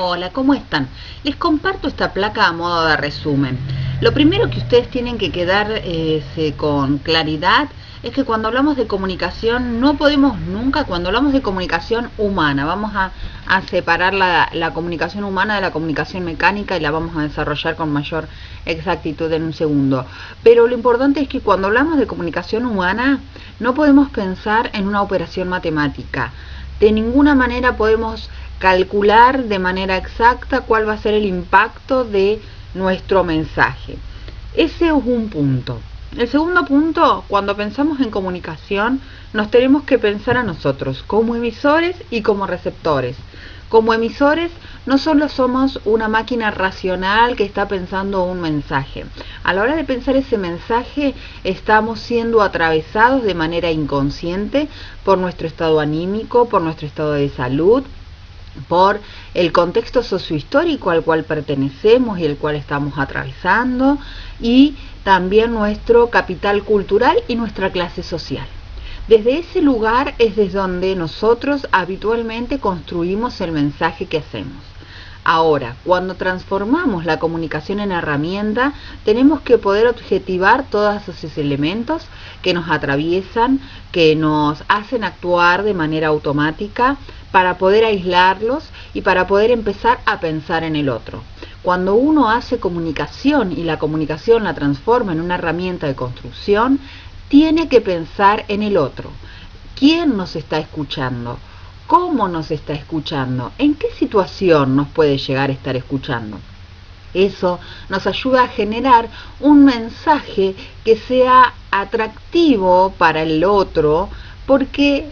Hola, ¿cómo están? Les comparto esta placa a modo de resumen. Lo primero que ustedes tienen que quedar con claridad es que cuando hablamos de comunicación no podemos nunca, cuando hablamos de comunicación humana, vamos a separar la comunicación humana de la comunicación mecánica y la vamos a desarrollar con mayor exactitud en un segundo. Pero lo importante es que cuando hablamos de comunicación humana no podemos pensar en una operación matemática. De ninguna manera podemos calcular de manera exacta cuál va a ser el impacto de nuestro mensaje. Ese es un punto. El segundo punto, cuando pensamos en comunicación, nos tenemos que pensar a nosotros como emisores y como receptores. Como emisores, no solo somos una máquina racional que está pensando un mensaje. A la hora de pensar ese mensaje, estamos siendo atravesados de manera inconsciente por nuestro estado anímico, por nuestro estado de salud, por el contexto sociohistórico al cual pertenecemos y el cual estamos atravesando, y también nuestro capital cultural y nuestra clase social. Desde ese lugar es desde donde nosotros habitualmente construimos el mensaje que hacemos. Ahora, cuando transformamos la comunicación en herramienta, tenemos que poder objetivar todos esos elementos que nos atraviesan, que nos hacen actuar de manera automática, para poder aislarlos y para poder empezar a pensar en el otro. Cuando uno hace comunicación y la comunicación la transforma en una herramienta de construcción, tiene que pensar en el otro. ¿Quién nos está escuchando? ¿Cómo nos está escuchando? ¿En qué situación nos puede llegar a estar escuchando? Eso nos ayuda a generar un mensaje que sea atractivo para el otro, porque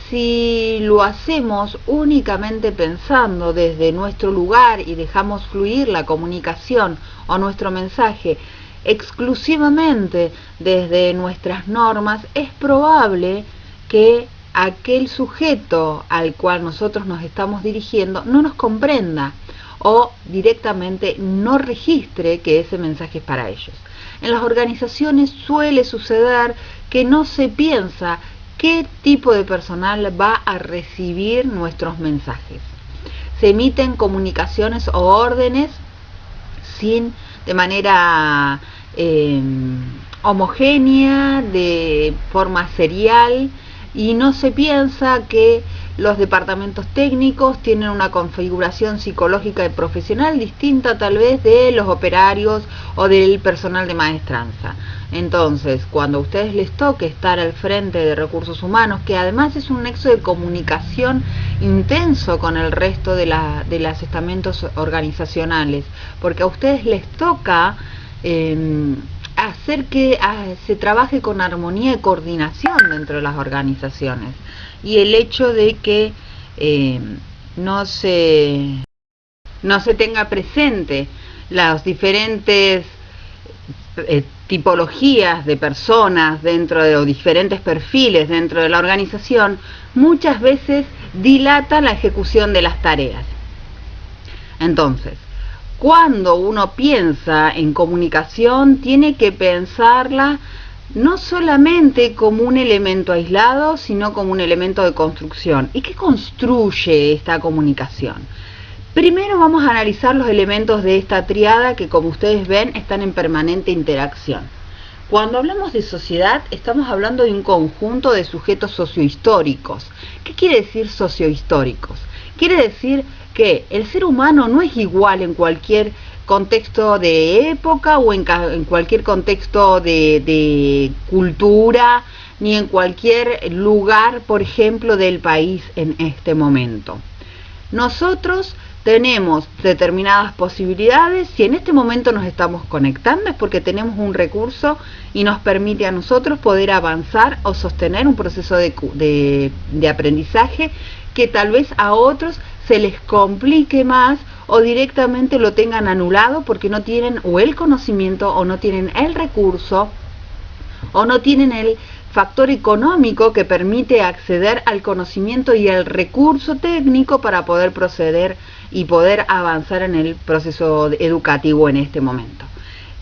si lo hacemos únicamente pensando desde nuestro lugar y dejamos fluir la comunicación o nuestro mensaje exclusivamente desde nuestras normas, es probable que aquel sujeto al cual nosotros nos estamos dirigiendo no nos comprenda o directamente no registre que ese mensaje es para ellos. En las organizaciones suele suceder que no se piensa qué tipo de personal va a recibir nuestros mensajes. Se emiten comunicaciones o órdenes de manera homogénea, de forma serial, y no se piensa que los departamentos técnicos tienen una configuración psicológica y profesional distinta tal vez de los operarios o del personal de maestranza. Entonces, cuando a ustedes les toque estar al frente de recursos humanos, que además es un nexo de comunicación intenso con el resto de los estamentos organizacionales, porque a ustedes les toca hacer que se trabaje con armonía y coordinación dentro de las organizaciones, y el hecho de que no se tenga presente las diferentes tipologías de personas dentro de, o diferentes perfiles dentro de la organización, muchas veces dilata la ejecución de las tareas. Entonces, cuando uno piensa en comunicación, tiene que pensarla no solamente como un elemento aislado, sino como un elemento de construcción. ¿Y qué construye esta comunicación? Primero vamos a analizar los elementos de esta tríada que, como ustedes ven, están en permanente interacción. Cuando hablamos de sociedad, estamos hablando de un conjunto de sujetos sociohistóricos. ¿Qué quiere decir sociohistóricos? Quiere decir que el ser humano no es igual en cualquier contexto de época o en cualquier contexto de cultura, ni en cualquier lugar, por ejemplo, del país en este momento. Nosotros tenemos determinadas posibilidades. Si en este momento nos estamos conectando es porque tenemos un recurso y nos permite a nosotros poder avanzar o sostener un proceso de aprendizaje que tal vez a otros se les complique más o directamente lo tengan anulado porque no tienen o el conocimiento o no tienen el recurso o no tienen el factor económico que permite acceder al conocimiento y al recurso técnico para poder proceder y poder avanzar en el proceso educativo en este momento.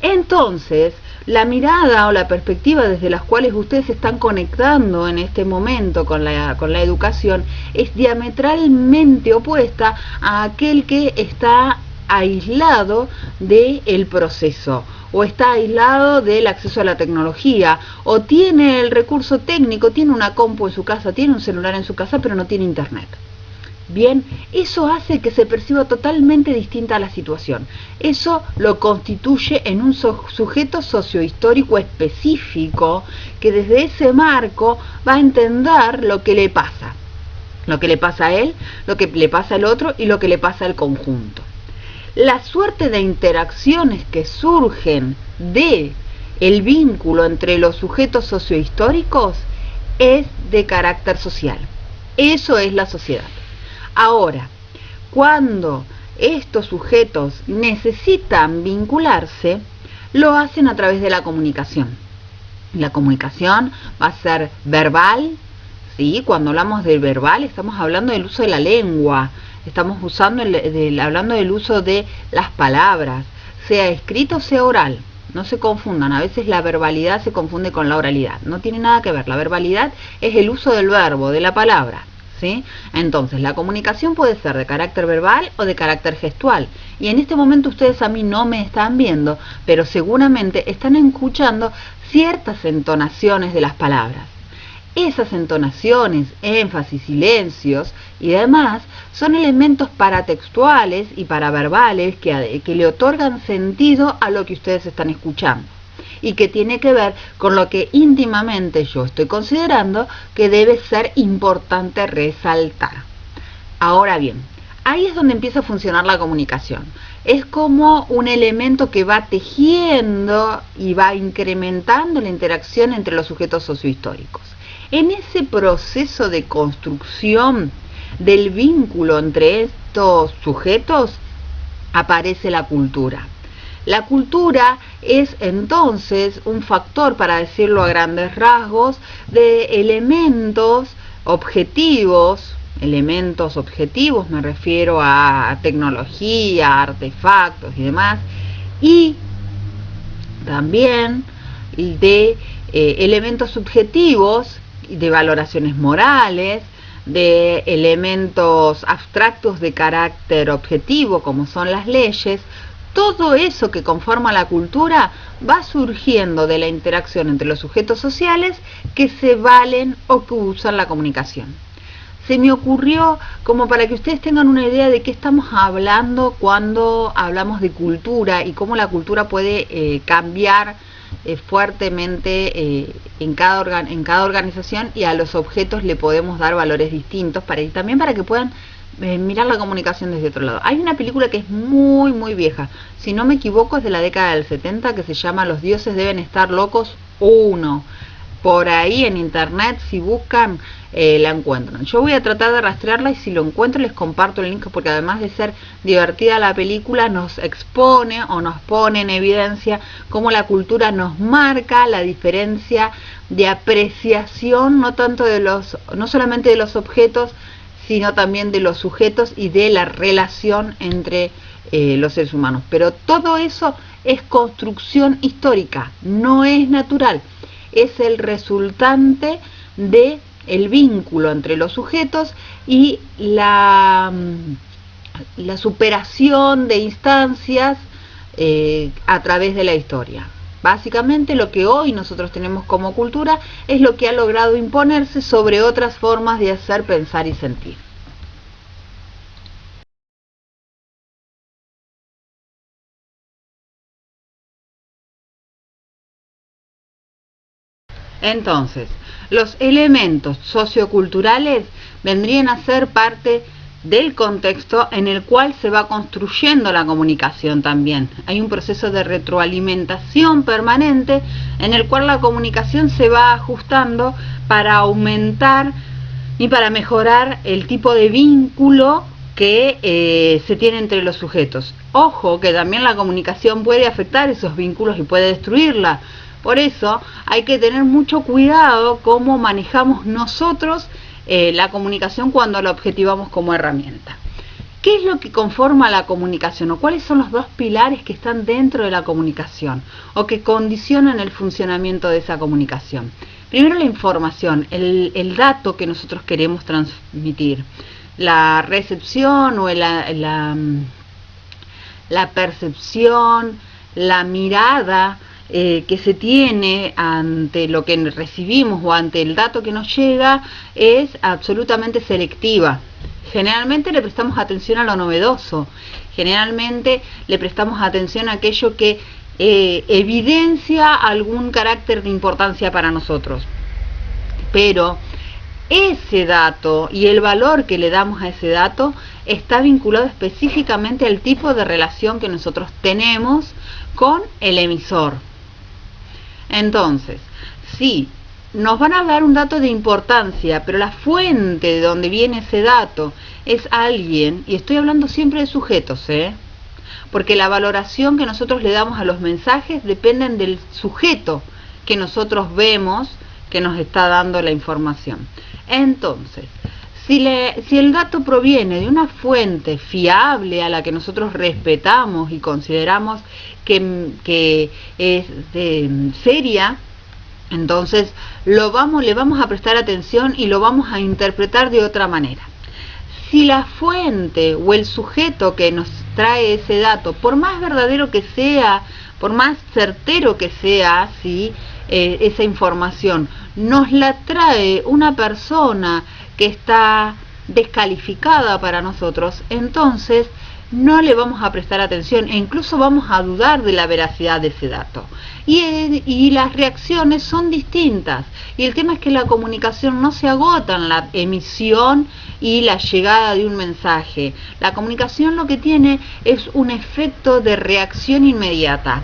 Entonces, La mirada o la perspectiva desde las cuales ustedes se están conectando en este momento con la educación es diametralmente opuesta a aquel que está aislado del proceso, o está aislado del acceso a la tecnología, o tiene el recurso técnico, tiene una compu en su casa, tiene un celular en su casa, pero no tiene internet. Bien, eso hace que se perciba totalmente distinta a la situación. Eso lo constituye en un sujeto sociohistórico específico que desde ese marco va a entender lo que le pasa. Lo que le pasa a él, lo que le pasa al otro y lo que le pasa al conjunto. La suerte de interacciones que surgen de el vínculo entre los sujetos sociohistóricos es de carácter social. Eso es la sociedad. Ahora, cuando estos sujetos necesitan vincularse, lo hacen a través de la comunicación. La comunicación va a ser verbal, ¿sí? Cuando hablamos del verbal estamos hablando del uso de la lengua, estamos hablando del uso de las palabras, sea escrito o sea oral. No se confundan, a veces la verbalidad se confunde con la oralidad, no tiene nada que ver. La verbalidad es el uso del verbo, de la palabra, ¿sí? Entonces la comunicación puede ser de carácter verbal o de carácter gestual, y en este momento ustedes a mí no me están viendo, pero seguramente están escuchando ciertas entonaciones de las palabras. Esas entonaciones, énfasis, silencios y demás son elementos paratextuales y paraverbales que le otorgan sentido a lo que ustedes están escuchando y que tiene que ver con lo que íntimamente yo estoy considerando que debe ser importante resaltar. Ahora bien, ahí es donde empieza a funcionar la comunicación. Es como un elemento que va tejiendo y va incrementando la interacción entre los sujetos sociohistóricos. En ese proceso de construcción del vínculo entre estos sujetos aparece la cultura. La cultura es entonces un factor, para decirlo a grandes rasgos, de elementos objetivos me refiero a tecnología, artefactos y demás, y también de elementos subjetivos, de valoraciones morales, de elementos abstractos de carácter objetivo como son las leyes. Todo eso que conforma la cultura va surgiendo de la interacción entre los sujetos sociales que se valen o que usan la comunicación. Se me ocurrió como para que ustedes tengan una idea de qué estamos hablando cuando hablamos de cultura y cómo la cultura puede cambiar fuertemente en cada organización, y a los objetos le podemos dar valores distintos y también para que puedan mirar la comunicación desde otro lado. Hay una película que es muy muy vieja, si no me equivoco es de la década del 70, que se llama Los dioses deben estar locos 1. Por ahí en internet, si buscan, la encuentran. Yo voy a tratar de rastrearla y si lo encuentro les comparto el link, porque además de ser divertida la película, nos expone o nos pone en evidencia cómo la cultura nos marca la diferencia de apreciación, no solamente de los objetos, sino también de los sujetos y de la relación entre los seres humanos. Pero todo eso es construcción histórica, no es natural. Es el resultante de el vínculo entre los sujetos y la superación de instancias a través de la historia. Básicamente lo que hoy nosotros tenemos como cultura es lo que ha logrado imponerse sobre otras formas de hacer, pensar y sentir. Entonces, los elementos socioculturales vendrían a ser parte del contexto en el cual se va construyendo la comunicación también. Hay un proceso de retroalimentación permanente en el cual la comunicación se va ajustando para aumentar y para mejorar el tipo de vínculo que se tiene entre los sujetos. Ojo que también la comunicación puede afectar esos vínculos y puede destruirla. Por eso hay que tener mucho cuidado cómo manejamos nosotros la comunicación cuando la objetivamos como herramienta. ¿Qué es lo que conforma la comunicación? ¿O cuáles son los dos pilares que están dentro de la comunicación o que condicionan el funcionamiento de esa comunicación? Primero, la información, el dato que nosotros queremos transmitir. La recepción o la percepción, la mirada que se tiene ante lo que recibimos o ante el dato que nos llega es absolutamente selectiva. Generalmente le prestamos atención a lo novedoso, generalmente le prestamos atención a aquello que evidencia algún carácter de importancia para nosotros. Pero ese dato y el valor que le damos a ese dato está vinculado específicamente al tipo de relación que nosotros tenemos con el emisor. Entonces, sí, nos van a dar un dato de importancia, pero la fuente de donde viene ese dato es alguien, y estoy hablando siempre de sujetos, porque la valoración que nosotros le damos a los mensajes dependen del sujeto que nosotros vemos que nos está dando la información. Entonces, si el dato proviene de una fuente fiable a la que nosotros respetamos y consideramos que es seria, entonces le vamos a prestar atención y lo vamos a interpretar de otra manera. Si la fuente o el sujeto que nos trae ese dato, por más verdadero que sea, por más certero que sea, ¿sí?, esa información, nos la trae una persona que está descalificada para nosotros, entonces no le vamos a prestar atención e incluso vamos a dudar de la veracidad de ese dato. Y las reacciones son distintas. Y el tema es que la comunicación no se agota en la emisión y la llegada de un mensaje. La comunicación lo que tiene es un efecto de reacción inmediata.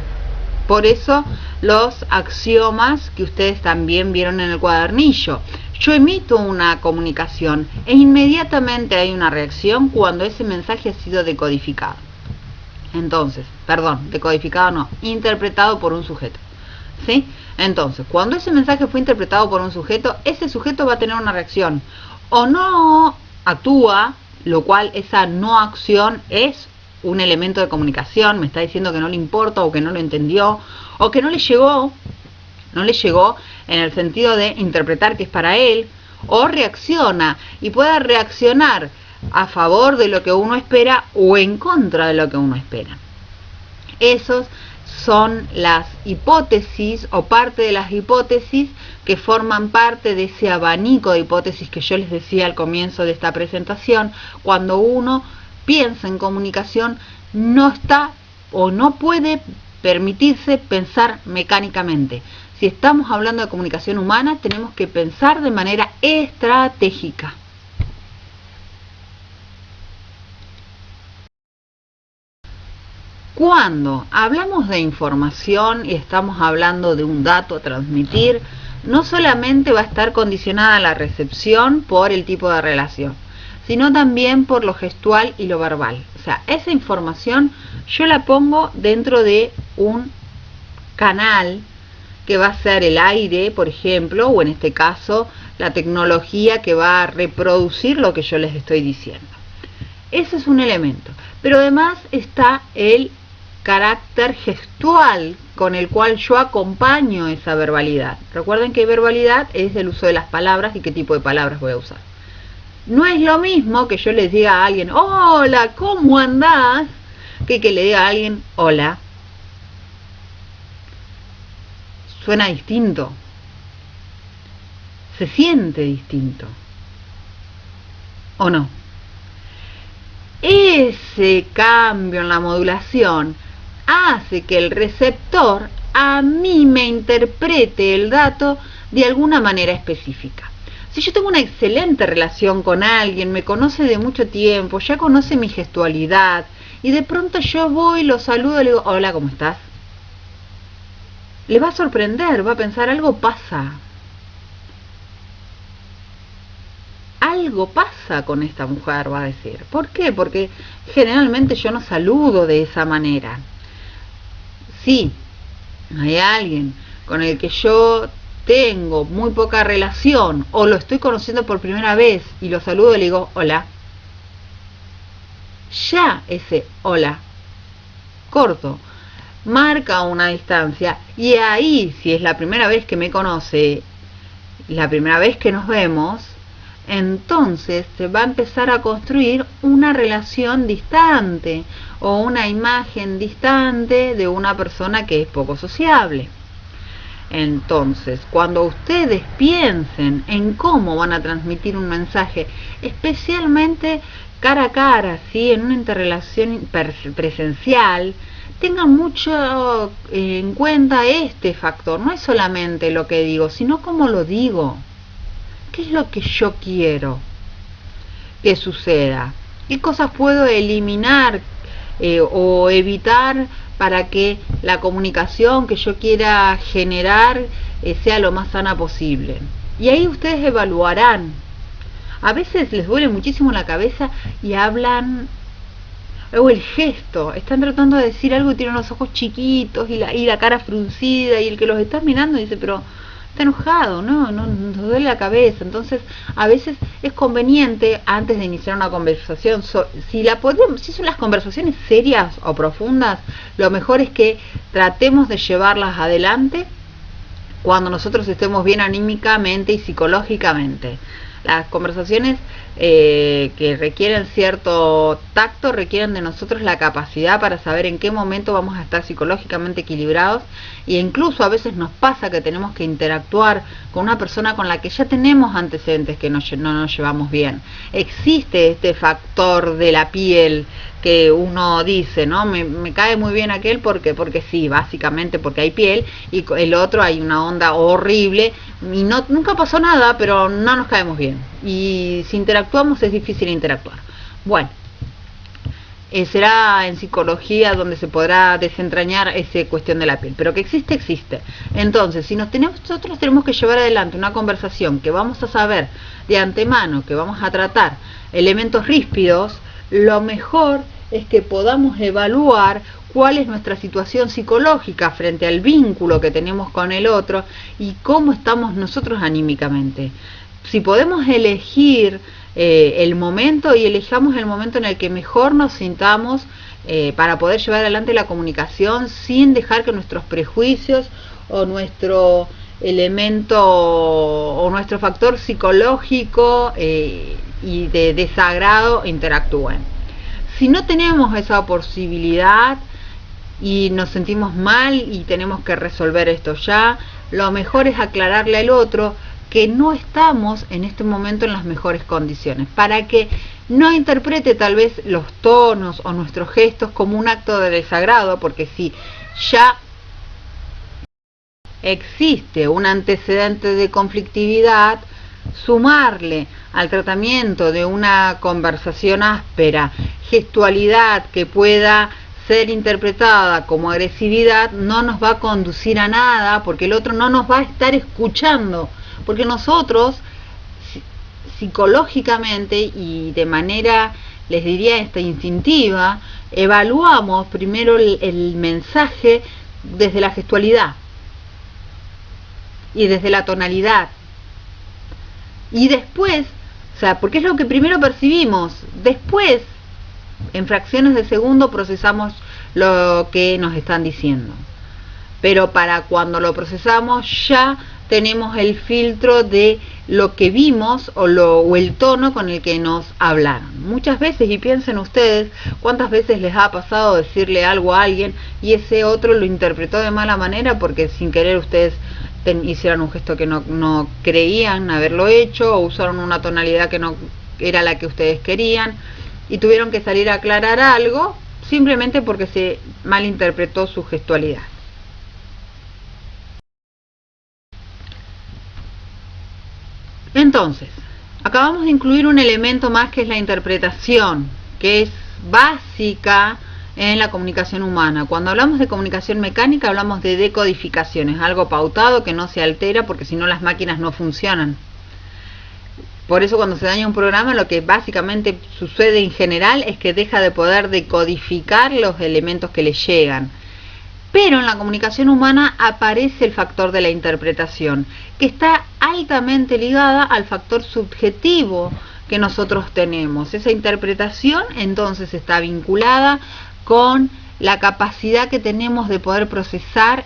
Por eso los axiomas que ustedes también vieron en el cuadernillo. Yo emito una comunicación e inmediatamente hay una reacción cuando ese mensaje ha sido decodificado. Entonces, decodificado no, interpretado por un sujeto. ¿Sí? Entonces, cuando ese mensaje fue interpretado por un sujeto, ese sujeto va a tener una reacción. O no actúa, lo cual esa no acción es un elemento de comunicación, me está diciendo que no le importa o que no lo entendió o que no le llegó en el sentido de interpretar que es para él, o reacciona y puede reaccionar a favor de lo que uno espera o en contra de lo que uno espera. Esos son las hipótesis o parte de las hipótesis que forman parte de ese abanico de hipótesis que yo les decía al comienzo de esta presentación. Cuando uno piensa en comunicación, no está o no puede permitirse pensar mecánicamente. Si estamos hablando de comunicación humana, tenemos que pensar de manera estratégica. Cuando hablamos de información y estamos hablando de un dato a transmitir, no solamente va a estar condicionada la recepción por el tipo de relación, sino también por lo gestual y lo verbal. O sea, esa información yo la pongo dentro de un canal que va a ser el aire, por ejemplo, o en este caso la tecnología que va a reproducir lo que yo les estoy diciendo. Ese es un elemento. Pero además está el carácter gestual con el cual yo acompaño esa verbalidad. Recuerden que verbalidad es el uso de las palabras y qué tipo de palabras voy a usar. No es lo mismo que yo les diga a alguien, hola, ¿cómo andás?, que le diga a alguien, hola. Suena distinto. Se siente distinto. ¿O no? Ese cambio en la modulación hace que el receptor a mí me interprete el dato de alguna manera específica. Si yo tengo una excelente relación con alguien, me conoce de mucho tiempo, ya conoce mi gestualidad, y de pronto yo voy, lo saludo y le digo, hola, ¿cómo estás? Le va a sorprender, va a pensar, algo pasa. Algo pasa con esta mujer, va a decir. ¿Por qué? Porque generalmente yo no saludo de esa manera. Sí, hay alguien con el que yo tengo muy poca relación o lo estoy conociendo por primera vez y lo saludo y le digo, hola. ya ese hola corto marca una distancia, y ahí, si es la primera vez que me conoce, la primera vez que nos vemos, entonces se va a empezar a construir una relación distante o una imagen distante de una persona que es poco sociable. Entonces, cuando ustedes piensen en cómo van a transmitir un mensaje, especialmente cara a cara, ¿sí?, en una interrelación presencial, tengan mucho en cuenta este factor. No es solamente lo que digo, sino cómo lo digo. ¿Qué es lo que yo quiero que suceda? ¿Qué cosas puedo eliminar o evitar para que la comunicación que yo quiera generar sea lo más sana posible? Y ahí ustedes evaluarán. A veces les duele muchísimo la cabeza y hablan, o el gesto, están tratando de decir algo y tienen los ojos chiquitos y la cara fruncida, y el que los está mirando dice, pero está enojado, no nos duele la cabeza. Entonces, a veces es conveniente, antes de iniciar una conversación, si son las conversaciones serias o profundas, lo mejor es que tratemos de llevarlas adelante cuando nosotros estemos bien anímicamente y psicológicamente. Las conversaciones que requieren cierto tacto requieren de nosotros la capacidad para saber en qué momento vamos a estar psicológicamente equilibrados, e incluso a veces nos pasa que tenemos que interactuar con una persona con la que ya tenemos antecedentes que no nos llevamos bien. Existe este factor de la piel que uno dice, ¿no? Me cae muy bien aquel porque sí, básicamente porque hay piel, y el otro hay una onda horrible y nunca pasó nada, pero no nos caemos bien, y si interactuamos es difícil interactuar. Bueno, será en psicología donde se podrá desentrañar esa cuestión de la piel, pero que existe, existe. Entonces, si nosotros tenemos que llevar adelante una conversación que vamos a saber de antemano que vamos a tratar elementos ríspidos, lo mejor es que podamos evaluar cuál es nuestra situación psicológica frente al vínculo que tenemos con el otro y cómo estamos nosotros anímicamente. Si podemos elegir el momento, y elijamos el momento en el que mejor nos sintamos para poder llevar adelante la comunicación sin dejar que nuestros prejuicios o nuestro elemento o nuestro factor psicológico y de desagrado interactúen. Si no tenemos esa posibilidad y nos sentimos mal y tenemos que resolver esto ya, lo mejor es aclararle al otro que no estamos en este momento en las mejores condiciones, para que no interprete tal vez los tonos o nuestros gestos como un acto de desagrado, porque si ya existe un antecedente de conflictividad, sumarle al tratamiento de una conversación áspera gestualidad que pueda ser interpretada como agresividad no nos va a conducir a nada, porque el otro no nos va a estar escuchando, porque nosotros psicológicamente y de manera, les diría, instintiva, evaluamos primero el mensaje desde la gestualidad y desde la tonalidad, y después, o sea, porque es lo que primero percibimos, después en fracciones de segundo procesamos lo que nos están diciendo, pero para cuando lo procesamos ya tenemos el filtro de lo que vimos o el tono con el que nos hablaron. Muchas veces, y piensen ustedes cuántas veces les ha pasado decirle algo a alguien y ese otro lo interpretó de mala manera porque sin querer ustedes hicieron un gesto que no creían haberlo hecho, o usaron una tonalidad que no era la que ustedes querían, y tuvieron que salir a aclarar algo simplemente porque se malinterpretó su gestualidad. Entonces, acabamos de incluir un elemento más que es la interpretación, que es básica en la comunicación humana. Cuando hablamos de comunicación mecánica hablamos de decodificaciones, algo pautado que no se altera porque si no las máquinas no funcionan. Por eso cuando se daña un programa lo que básicamente sucede en general es que deja de poder decodificar los elementos que le llegan. Pero en la comunicación humana aparece el factor de la interpretación, que está altamente ligada al factor subjetivo que nosotros tenemos. Esa interpretación entonces está vinculada con la capacidad que tenemos de poder procesar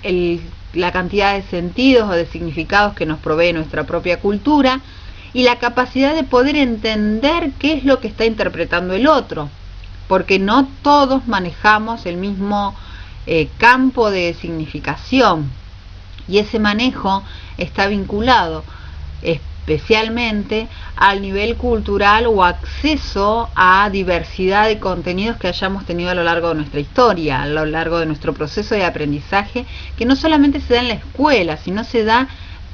la cantidad de sentidos o de significados que nos provee nuestra propia cultura y la capacidad de poder entender qué es lo que está interpretando el otro, porque no todos manejamos el mismo campo de significación, y ese manejo está vinculado especialmente al nivel cultural o acceso a diversidad de contenidos que hayamos tenido a lo largo de nuestra historia, a lo largo de nuestro proceso de aprendizaje, que no solamente se da en la escuela, sino se da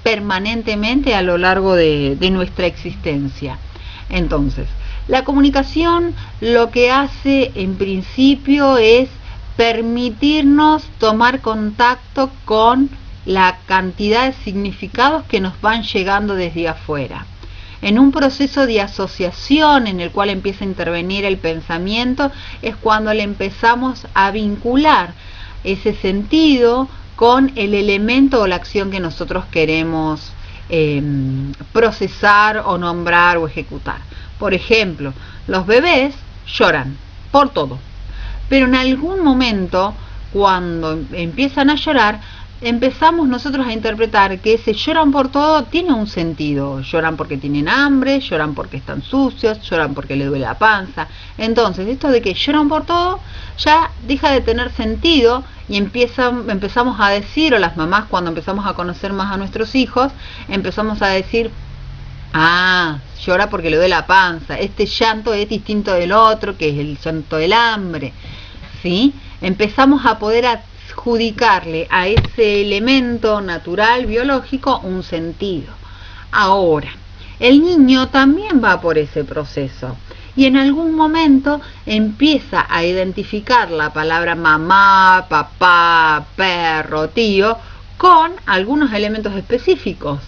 permanentemente a lo largo de nuestra existencia. Entonces, la comunicación lo que hace en principio es permitirnos tomar contacto con la cantidad de significados que nos van llegando desde afuera. En un proceso de asociación en el cual empieza a intervenir el pensamiento es cuando le empezamos a vincular ese sentido con el elemento o la acción que nosotros queremos procesar o nombrar o ejecutar. Por ejemplo, los bebés lloran por todo, pero en algún momento cuando empiezan a llorar empezamos nosotros a interpretar que ese lloran por todo tiene un sentido. Lloran porque tienen hambre, lloran porque están sucios, lloran porque les duele la panza. Entonces, esto de que lloran por todo ya deja de tener sentido y empezamos a decir, o las mamás cuando empezamos a conocer más a nuestros hijos, empezamos a decir, llora porque le duele la panza. Este llanto es distinto del otro, que es el llanto del hambre. ¿Sí? Empezamos a poder adjudicarle a ese elemento natural, biológico, un sentido. Ahora, el niño también va por ese proceso y en algún momento empieza a identificar la palabra mamá, papá, perro, tío con algunos elementos específicos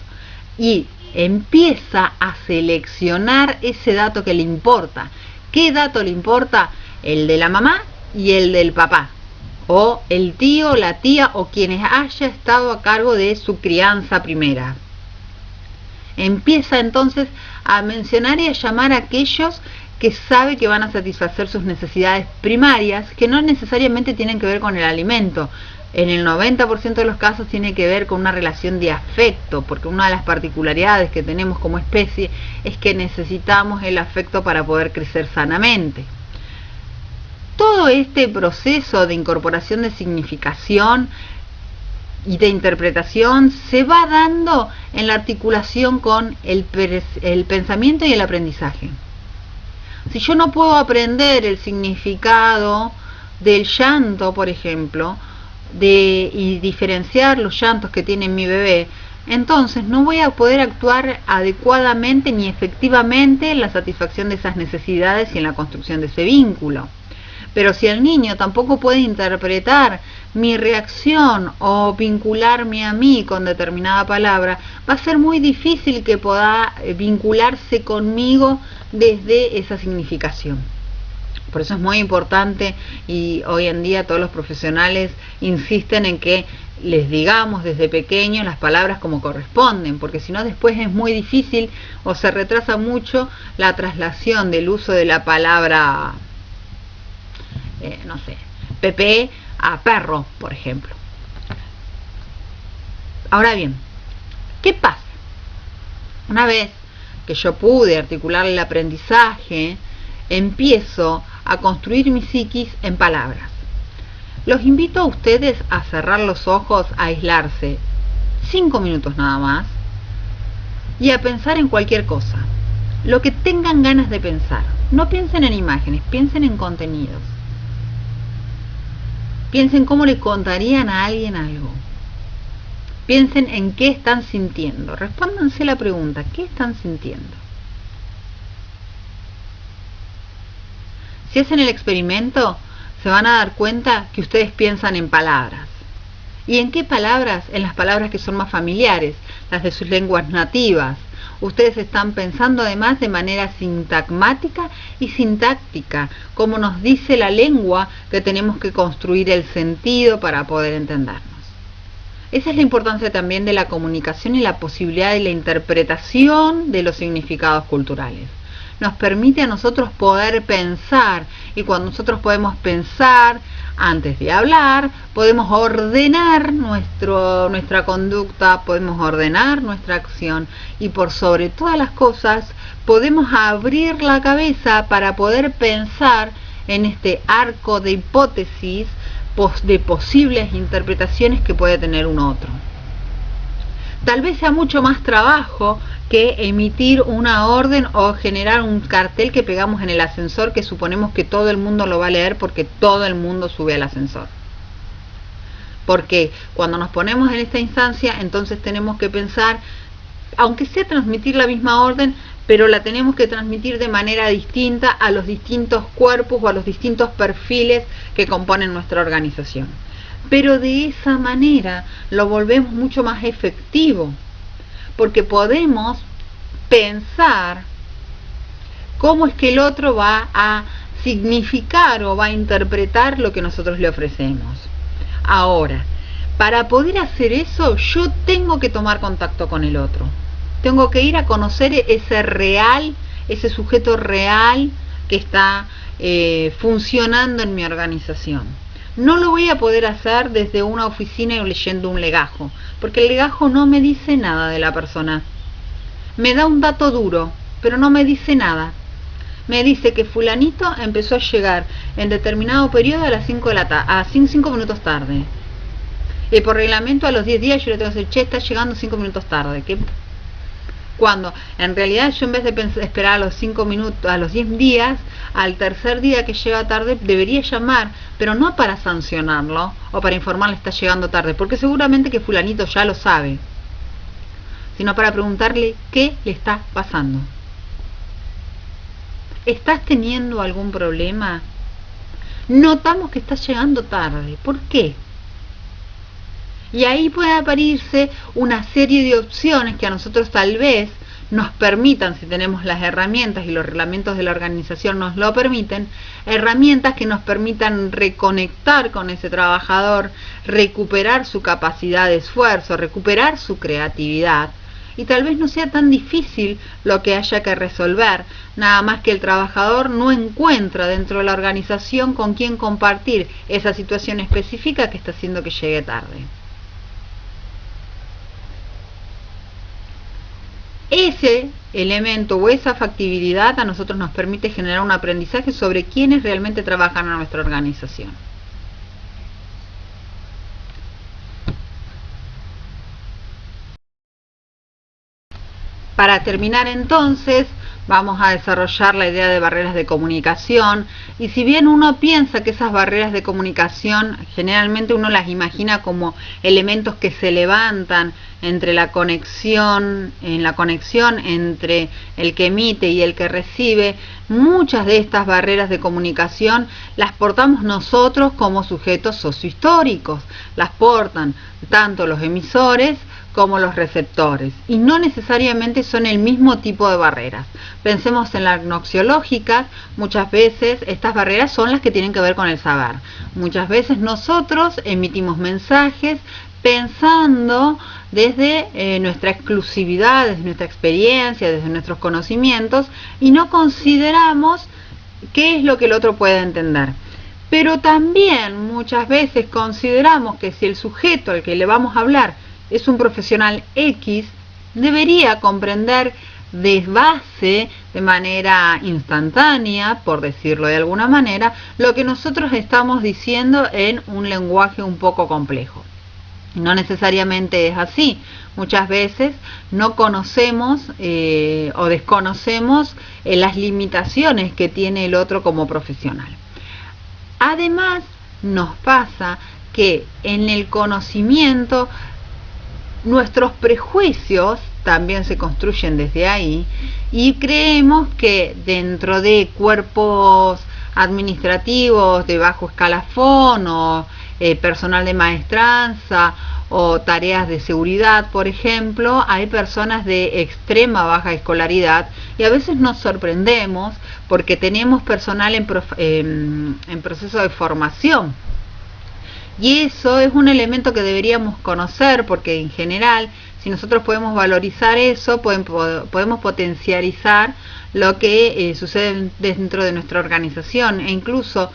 y empieza a seleccionar ese dato que le importa. ¿Qué dato le importa? El de la mamá y el del papá, o el tío, la tía o quienes haya estado a cargo de su crianza primera. Empieza entonces a mencionar y a llamar a aquellos que sabe que van a satisfacer sus necesidades primarias, que no necesariamente tienen que ver con el alimento. En el 90% de los casos tiene que ver con una relación de afecto, porque una de las particularidades que tenemos como especie es que necesitamos el afecto para poder crecer sanamente. Todo este proceso de incorporación de significación y de interpretación se va dando en la articulación con el pensamiento y el aprendizaje. Si yo no puedo aprender el significado del llanto, por ejemplo, y diferenciar los llantos que tiene mi bebé, entonces no voy a poder actuar adecuadamente ni efectivamente en la satisfacción de esas necesidades y en la construcción de ese vínculo. Pero si el niño tampoco puede interpretar mi reacción o vincularme a mí con determinada palabra, va a ser muy difícil que pueda vincularse conmigo desde esa significación. Por eso es muy importante, y hoy en día todos los profesionales insisten en que les digamos desde pequeños las palabras como corresponden, porque si no después es muy difícil o se retrasa mucho la traslación del uso de la palabra Pepe a perro, por ejemplo. Ahora bien, ¿qué pasa? Una vez que yo pude articular el aprendizaje, empiezo a construir mi psiquis en palabras. Los invito a ustedes a cerrar los ojos, a aislarse 5 minutos nada más y a pensar en cualquier cosa, lo que tengan ganas de pensar. No piensen en imágenes, piensen en contenidos. Piensen cómo le contarían a alguien algo. Piensen en qué están sintiendo. Respóndanse la pregunta, ¿qué están sintiendo? Si hacen el experimento, se van a dar cuenta que ustedes piensan en palabras. ¿Y en qué palabras? En las palabras que son más familiares, las de sus lenguas nativas. Ustedes están pensando además de manera sintagmática y sintáctica, como nos dice la lengua que tenemos que construir el sentido para poder entendernos. Esa es la importancia también de la comunicación y la posibilidad de la interpretación de los significados culturales. nos permite a nosotros poder pensar, y cuando nosotros podemos pensar antes de hablar, podemos ordenar nuestra conducta, podemos ordenar nuestra acción, y por sobre todas las cosas podemos abrir la cabeza para poder pensar en este arco de hipótesis de posibles interpretaciones que puede tener un otro. Tal vez sea mucho más trabajo que emitir una orden o generar un cartel que pegamos en el ascensor, que suponemos que todo el mundo lo va a leer porque todo el mundo sube al ascensor. Porque cuando nos ponemos en esta instancia, entonces tenemos que pensar, aunque sea transmitir la misma orden, pero la tenemos que transmitir de manera distinta a los distintos cuerpos o a los distintos perfiles que componen nuestra organización. Pero de esa manera lo volvemos mucho más efectivo, porque podemos pensar cómo es que el otro va a significar o va a interpretar lo que nosotros le ofrecemos. Ahora, para poder hacer eso, yo tengo que tomar contacto con el otro. Tengo que ir a conocer ese sujeto real que está funcionando en mi organización. No lo voy a poder hacer desde una oficina y leyendo un legajo, porque el legajo no me dice nada de la persona. Me da un dato duro, pero no me dice nada. Me dice que fulanito empezó a llegar en determinado periodo a las 5 de la tarde, a 5 minutos tarde. Y por reglamento a los 10 días yo le tengo que decir, che, está llegando 5 minutos tarde. ¿Qué? Cuando en realidad yo, en vez de esperar a los 5 minutos, a los 10 días, al tercer día que llega tarde, debería llamar, pero no para sancionarlo o para informarle que está llegando tarde, porque seguramente que fulanito ya lo sabe, sino para preguntarle qué le está pasando. ¿Estás teniendo algún problema? Notamos que estás llegando tarde. ¿Por qué? Y ahí puede aparecerse una serie de opciones que a nosotros tal vez nos permitan, si tenemos las herramientas y los reglamentos de la organización nos lo permiten, herramientas que nos permitan reconectar con ese trabajador, recuperar su capacidad de esfuerzo, recuperar su creatividad, y tal vez no sea tan difícil lo que haya que resolver, nada más que el trabajador no encuentra dentro de la organización con quién compartir esa situación específica que está haciendo que llegue tarde. Ese elemento o esa factibilidad a nosotros nos permite generar un aprendizaje sobre quiénes realmente trabajan en nuestra organización. Para terminar entonces, vamos a desarrollar la idea de barreras de comunicación, y si bien uno piensa que esas barreras de comunicación generalmente uno las imagina como elementos que se levantan entre la conexión entre el que emite y el que recibe, muchas de estas barreras de comunicación las portamos nosotros como sujetos sociohistóricos, las portan tanto los emisores como los receptores, y no necesariamente son el mismo tipo de barreras. Pensemos en las gnoxiológicas, muchas veces estas barreras son las que tienen que ver con el saber. Muchas veces nosotros emitimos mensajes pensando desde nuestra exclusividad, desde nuestra experiencia, desde nuestros conocimientos, y no consideramos qué es lo que el otro puede entender. Pero también muchas veces consideramos que si el sujeto al que le vamos a hablar es un profesional X, debería comprender de base, de manera instantánea, por decirlo de alguna manera, lo que nosotros estamos diciendo en un lenguaje un poco complejo. No necesariamente es así. Muchas veces no conocemos o desconocemos las limitaciones que tiene el otro como profesional. Además, nos pasa que en el conocimiento nuestros prejuicios también se construyen desde ahí, y creemos que dentro de cuerpos administrativos de bajo escalafón o personal de maestranza o tareas de seguridad, por ejemplo, hay personas de extrema baja escolaridad, y a veces nos sorprendemos porque tenemos personal en proceso de formación. Y eso es un elemento que deberíamos conocer, porque en general, si nosotros podemos valorizar eso, podemos potencializar lo que sucede dentro de nuestra organización, e incluso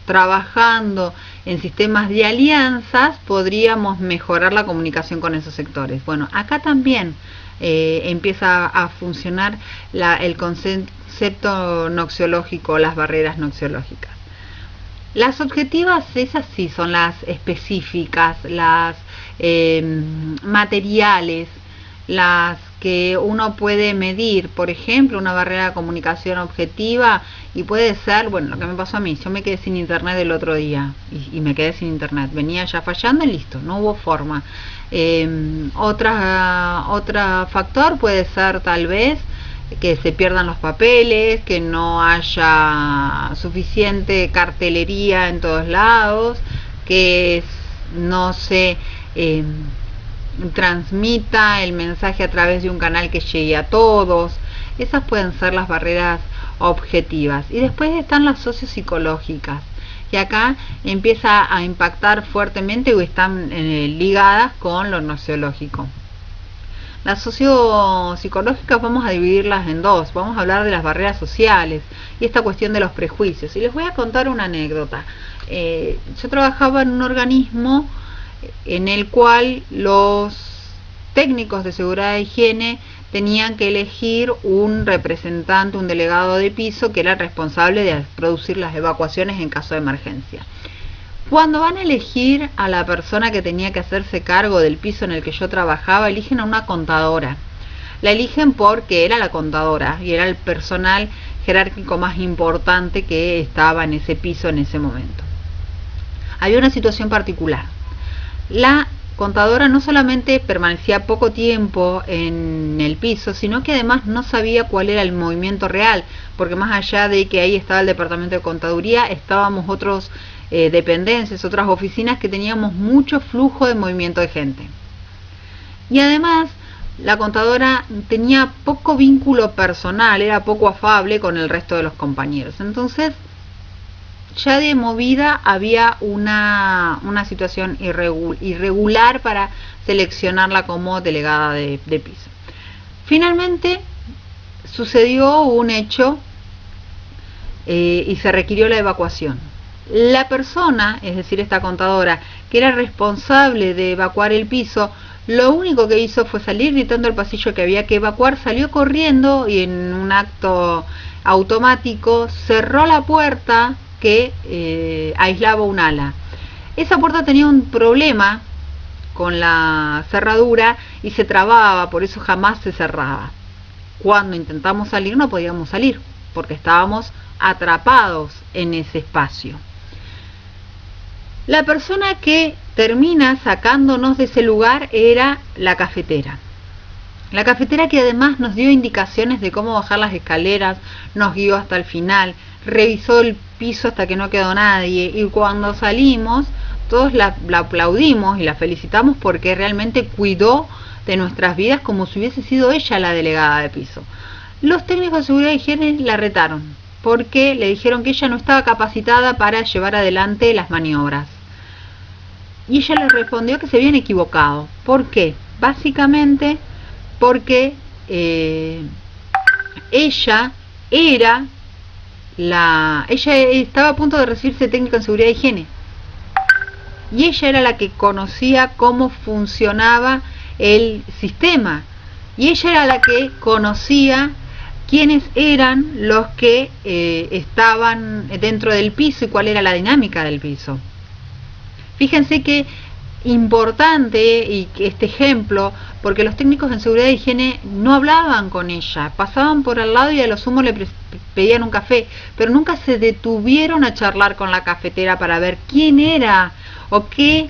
trabajando en sistemas de alianzas podríamos mejorar la comunicación con esos sectores. Bueno, acá también empieza a funcionar el concepto noxiológico, las barreras noxiológicas. Las objetivas, esas sí son las específicas, las materiales, las que uno puede medir. Por ejemplo, una barrera de comunicación objetiva, y puede ser, bueno, lo que me pasó a mí, yo me quedé sin internet el otro día y me quedé sin internet, venía ya fallando y listo, no hubo forma. Otro factor puede ser tal vez que se pierdan los papeles, que no haya suficiente cartelería en todos lados, que no se transmita el mensaje a través de un canal que llegue a todos. Esas pueden ser las barreras objetivas. Y después están las sociopsicológicas, que acá empieza a impactar fuertemente o están ligadas con lo noxiológico. Las sociopsicológicas vamos a dividirlas en dos. Vamos a hablar de las barreras sociales y esta cuestión de los prejuicios. Y les voy a contar una anécdota. Yo trabajaba en un organismo en el cual los técnicos de seguridad e higiene tenían que elegir un representante, un delegado de piso, que era responsable de producir las evacuaciones en caso de emergencia. Cuando van a elegir a la persona que tenía que hacerse cargo del piso en el que yo trabajaba, eligen a una contadora. La eligen porque era la contadora y era el personal jerárquico más importante que estaba en ese piso en ese momento. Había una situación particular. La contadora no solamente permanecía poco tiempo en el piso, sino que además no sabía cuál era el movimiento real, porque más allá de que ahí estaba el departamento de contaduría, estábamos otros dependencias, otras oficinas que teníamos mucho flujo de movimiento de gente. Y además la contadora tenía poco vínculo personal, era poco afable con el resto de los compañeros. Entonces ya de movida había una situación irregular para seleccionarla como delegada de piso. Finalmente sucedió un hecho y se requirió la evacuación. La persona, es decir, esta contadora, que era responsable de evacuar el piso, lo único que hizo fue salir gritando al pasillo que había que evacuar, salió corriendo y en un acto automático cerró la puerta que aislaba un ala. Esa puerta tenía un problema con la cerradura y se trababa, por eso jamás se cerraba. Cuando intentamos salir no podíamos salir porque estábamos atrapados en ese espacio. La persona que termina sacándonos de ese lugar era la cafetera. La cafetera, que además nos dio indicaciones de cómo bajar las escaleras, nos guió hasta el final, revisó el piso hasta que no quedó nadie, y cuando salimos todos la aplaudimos y la felicitamos porque realmente cuidó de nuestras vidas como si hubiese sido ella la delegada de piso. Los técnicos de seguridad e higiene la retaron porque le dijeron que ella no estaba capacitada para llevar adelante las maniobras. Y ella les respondió que se habían equivocado. ¿Por qué? Básicamente porque ella estaba a punto de recibirse técnico en seguridad e higiene. Y ella era la que conocía cómo funcionaba el sistema. Y ella era la que conocía quiénes eran los que estaban dentro del piso y cuál era la dinámica del piso. Fíjense que importante y este ejemplo, porque los técnicos en seguridad e higiene no hablaban con ella, pasaban por al lado y a lo sumo le pedían un café, pero nunca se detuvieron a charlar con la cafetera para ver quién era o qué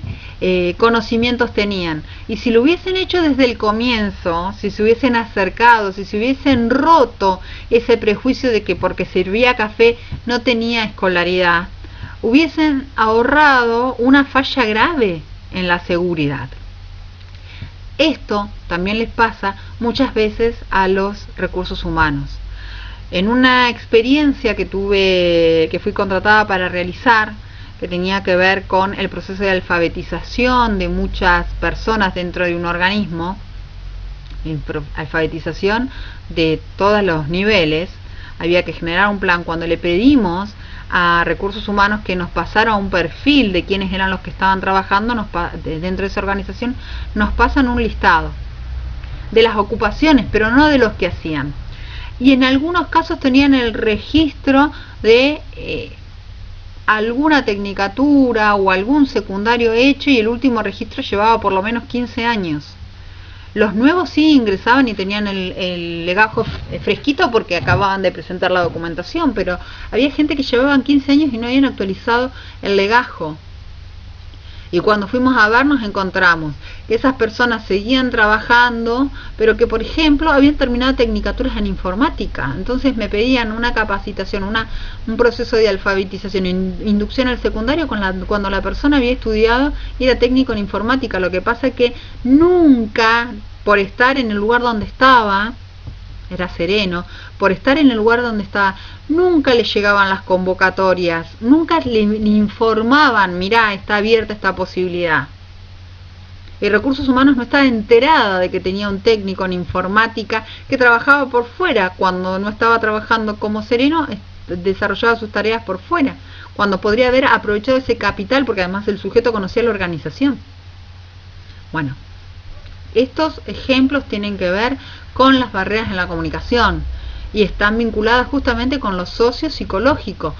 conocimientos tenían. Y si lo hubiesen hecho desde el comienzo, si se hubiesen acercado, si se hubiesen roto ese prejuicio de que porque servía café no tenía escolaridad, hubiesen ahorrado una falla grave en la seguridad. Esto también les pasa muchas veces a los recursos humanos. En una experiencia que tuve, que fui contratada para realizar, que tenía que ver con el proceso de alfabetización de muchas personas dentro de un organismo, alfabetización de todos los niveles, había que generar un plan. Cuando le pedimos a recursos humanos que nos pasara un perfil de quiénes eran los que estaban trabajando dentro de esa organización, nos pasan un listado de las ocupaciones, pero no de los que hacían. Y en algunos casos tenían el registro de alguna tecnicatura o algún secundario hecho, y el último registro llevaba por lo menos 15 años. Los nuevos sí ingresaban y tenían el legajo fresquito porque acababan de presentar la documentación, pero había gente que llevaban 15 años y no habían actualizado el legajo. Y cuando fuimos a ver, nos encontramos que esas personas seguían trabajando, pero que, por ejemplo, habían terminado tecnicaturas en informática. Entonces me pedían una capacitación, un proceso de alfabetización, inducción al secundario cuando la persona había estudiado y era técnico en informática. Lo que pasa es que nunca, por estar en el lugar donde estaba, era sereno, por estar en el lugar donde estaba, nunca le llegaban las convocatorias, nunca le informaban, mirá, está abierta esta posibilidad. Y Recursos Humanos no estaba enterada de que tenía un técnico en informática que trabajaba por fuera, cuando no estaba trabajando como sereno, desarrollaba sus tareas por fuera, cuando podría haber aprovechado ese capital, porque además el sujeto conocía la organización. Bueno, estos ejemplos tienen que ver con las barreras en la comunicación y están vinculadas justamente con lo sociopsicológico.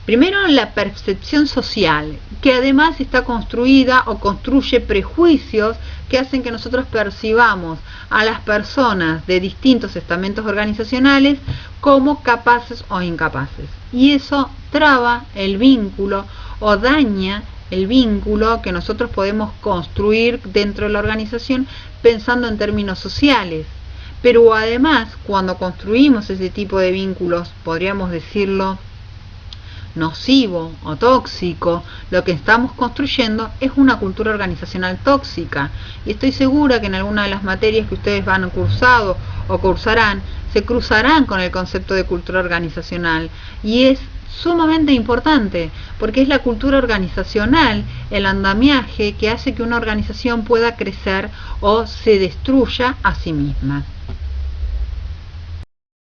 Primero, la percepción social, que además está construida o construye prejuicios que hacen que nosotros percibamos a las personas de distintos estamentos organizacionales como capaces o incapaces. Y eso traba el vínculo o daña el vínculo que nosotros podemos construir dentro de la organización pensando en términos sociales. Pero además, cuando construimos ese tipo de vínculos, podríamos decirlo, nocivo o tóxico, lo que estamos construyendo es una cultura organizacional tóxica. Y estoy segura que en alguna de las materias que ustedes van cursado o cursarán, se cruzarán con el concepto de cultura organizacional, y es sumamente importante, porque es la cultura organizacional, el andamiaje que hace que una organización pueda crecer o se destruya a sí misma.